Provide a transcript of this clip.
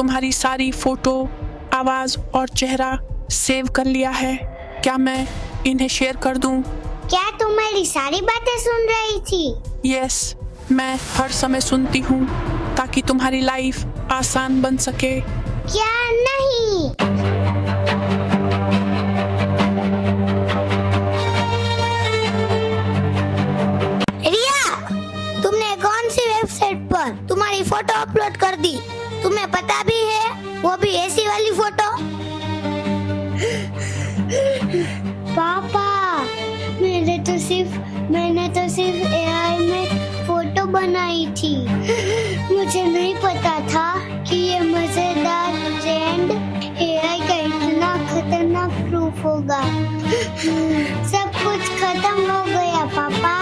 तुम्हारी सारी फोटो, आवाज और चेहरा सेव कर लिया है। क्या मैं इन्हें शेयर कर दूं? क्या तुम मेरी सारी बातें सुन रही थी? यस, मैं हर समय सुनती हूँ ताकि तुम्हारी लाइफ आसान बन सके। क्या नहीं? रिया, तुमने कौन सी वेबसाइट पर तुम्हारी फोटो अपलोड कर दी? तुम्हें पता भी है, वो भी ऐसी वाली फोटो? पापा, मैंने तो सिर्फ एआई में फोटो बनाई थी। मुझे नहीं पता था कि ये मजेदार ट्रेंड एआई का इतना खतरनाक प्रूफ होगा। सब कुछ खत्म हो गया पापा।